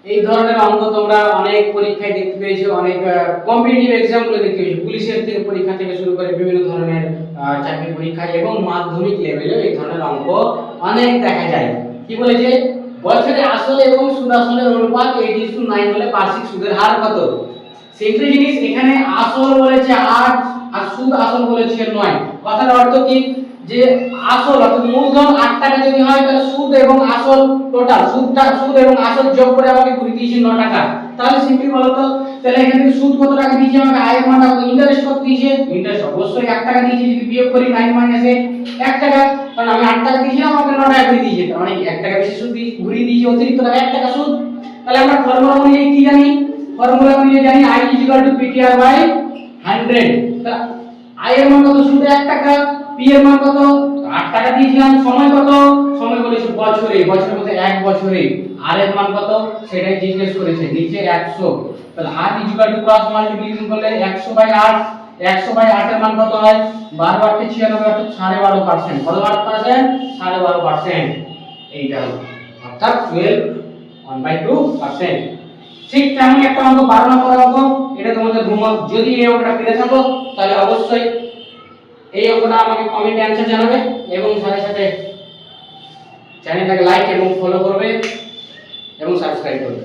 এই ধরনের অঙ্ক তোমরা অনেক পরীক্ষায় দেখতে পেয়েছো, অনেক কম্পিটিটিভ এক্সাম গুলো দেখতে পেয়েছো, পুলিশের থেকে পরীক্ষা থেকে শুরু করে বিভিন্ন ধরনের চাকরির পরীক্ষা এবং মাধ্যমিক লেভেলেও এই ধরনের অঙ্ক অনেক দেখা যায়। কি বলেছে, বছরে আসল এবং সুদ আসলের অনুপাত 8:9 হলে বার্ষিক সুদের হার কত? সিম্পল জিনিস, এখানে আসল বলেছে 8 আর সুদ আসল বলেছে 9। কথার অর্থ কি, যে আসল অর্থাৎ মূলধন 8 টাকা যদি হয় তাহলে সুদ এবং আসল টোটাল সুদ এবং আসল যোগ করে আমাকে ঘুরিয়ে দিয়েছে 9 টাকা। তাহলে সিম্পলি বলো তো, তাহলে এখান থেকে সুদ কত টাকা দিয়েছে আমাকে, আয়ের মান কত, ইন্টারেস্ট কত দিয়েছে, ইন্টারেস্ট অবশ্যই 1 টাকা দিয়েছে। যদি বিয়োগ করি 9 মাইনাসে 1 টাকা, কারণ আমি 8 টাকা দিয়েছিলাম আমাকে 9 টাকা ঘুরিয়ে দিয়েছে, তার মানে 1 টাকা বেশি সুদ ঘুরিয়ে দিয়েছে, অতিরিক্ত টাকা 1 টাকা সুদ। তাহলে আমরা ফর্মুলা অনুযায়ী কি জানি, ফর্মুলা অনুযায়ী জানি I PTR বাই 100। তা I এর মান কত, সুদ 1 টাকা, P এর মান কত 8 টাকা দিয়েছিলাম, সময় কত, সময় বলেছে বছরে, বছরের মধ্যে 1 বছরে, R এর মান কত সেটাই জিজ্ঞেস করেছে, নিচে 100। তাহলে R ক্রস মাল্টিপ্লিকেশন করলে 100 বাই 8, 100 বাই 8 এর মান কত হয়, 12 8 96 অর্থাৎ 12.5%। কত পার্সেন্ট? 12.5%। এইটা হলো অর্থাৎ 12 1/2%। ঠিক তেমনই একটা অঙ্ক 12 নম্বর অঙ্ক, এটা তোমাদের হোমওয়ার্ক। যদি এই অঙ্কটা পেরে থাকো তাহলে অবশ্যই এই অঙ্কটা আমাকে কমেন্টে অ্যানসার জানাবে এবং সাথে সাথে চ্যানেলটাকে লাইক এবং ফলো করবে এবং সাবস্ক্রাইব করবে।